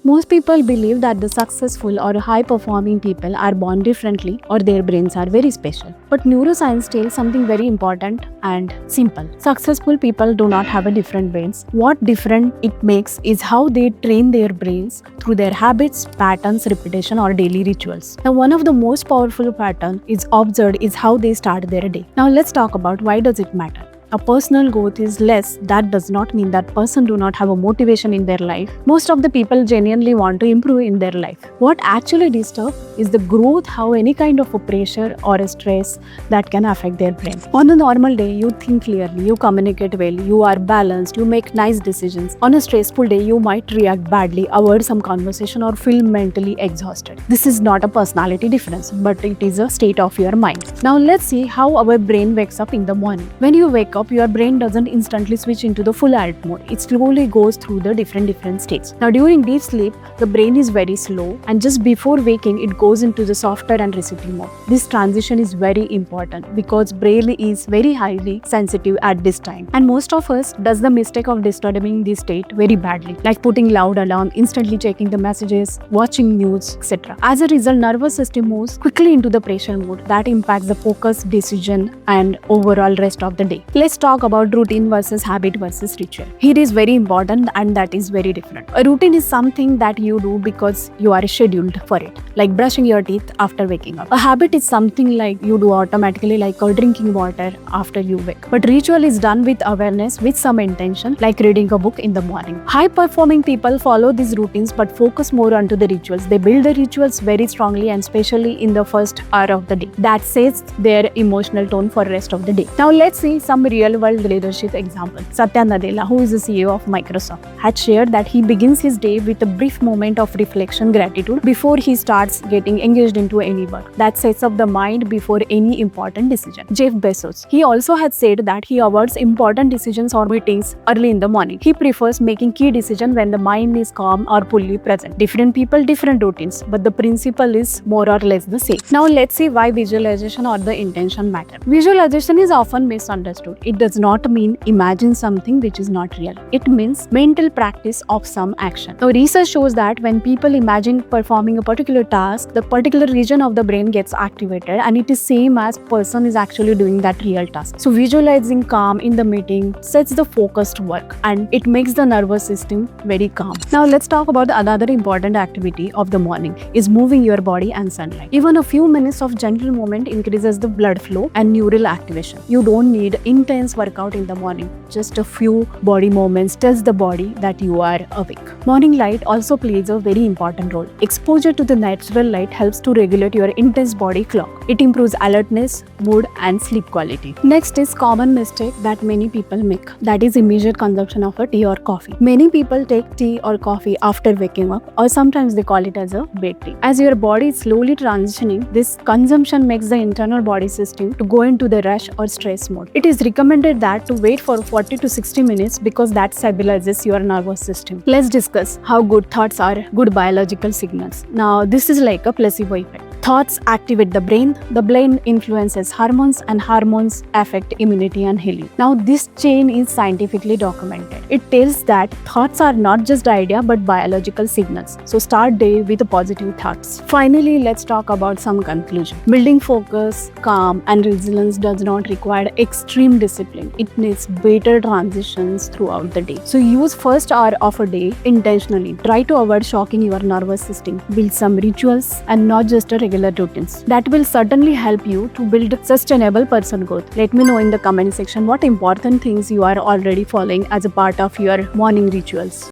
Most people believe that the successful or high-performing people are born differently or their brains are very special. But neuroscience tells something very important and simple. Successful people do not have a different brains. What different it makes is how they train their brains through their habits, patterns, repetition or daily rituals. Now, one of the most powerful pattern is observed is how they start their day. Now, let's talk about why does it matter. A personal growth is less, that does not mean that person do not have a motivation in their life. Most of the people genuinely want to improve in their life. What actually disturbs is the growth, how any kind of a pressure or a stress that can affect their brain. On a normal day, you think clearly, you communicate well, you are balanced, you make nice decisions. On a stressful day, you might react badly, avoid some conversation or feel mentally exhausted. This is not a personality difference, but it is a state of your mind. Now let's see how our brain wakes up in the morning. When you wake up, your brain doesn't instantly switch into the full alert mode. It slowly goes through the different states. Now during deep sleep, the brain is very slow and just before waking, it goes into the softer and receptive mode. This transition is very important because brain is very highly sensitive at this time. And most of us does the mistake of disturbing this state very badly, like putting loud alarm, instantly checking the messages, watching news, etc. As a result, nervous system moves quickly into the pressure mode that impacts the focus, decision and overall rest of the day. Let's talk about routine versus habit versus ritual. Here is very important and that is very different. A routine is something that you do because you are scheduled for it, like brushing your teeth after waking up. A habit is something like you do automatically, like drinking water after you wake. But ritual is done with awareness, with some intention, like reading a book in the morning. High performing people follow these routines but focus more onto the rituals. They build the rituals very strongly and especially in the first hour of the day. That sets their emotional tone for rest of the day. Now let's see some real world leadership example. Satya Nadella, who is the CEO of Microsoft, had shared that he begins his day with a brief moment of reflection, gratitude before he starts getting engaged into any work. That sets up the mind before any important decision. Jeff Bezos, he also had said that he avoids important decisions or meetings early in the morning. He prefers making key decisions when the mind is calm or fully present. Different people, different routines, but the principle is more or less the same. Now let's see why visualization or the intention matter. Visualization is often misunderstood. It does not mean imagine something which is not real. It means mental practice of some action. Now research shows that when people imagine performing a particular task, the particular region of the brain gets activated and it is same as person is actually doing that real task. So visualizing calm in the meeting sets the focused work and it makes the nervous system very calm. Now let's talk about another important activity of the morning is moving your body and sunlight. Even a few minutes of gentle movement increases the blood flow and neural activation. You don't need intense workout in the morning. Just a few body movements tells the body that you are awake. Morning light also plays a very important role. Exposure to the natural light helps to regulate your intense body clock. It improves alertness, mood and sleep quality. Next is common mistake that many people make. That is immediate consumption of a tea or coffee. Many people take tea or coffee after waking up or sometimes they call it as a bed tea. As your body is slowly transitioning, this consumption makes the internal body system to go into the rush or stress mode. It is recommended that to wait for 40 to 60 minutes because that stabilizes your nervous system. Let's discuss how good thoughts are good biological signals. Now this is like a placebo effect. Thoughts activate the brain influences hormones and hormones affect immunity and healing. Now this chain is scientifically documented. It tells that thoughts are not just idea but biological signals. So start day with positive thoughts. Finally, let's talk about some conclusion. Building focus, calm and resilience does not require extreme discipline. It needs better transitions throughout the day. So use first hour of a day intentionally. Try to avoid shocking your nervous system. Build some rituals and not just a regular routines. That will certainly help you to build sustainable personal growth. Let me know in the comment section what important things you are already following as a part of your morning rituals.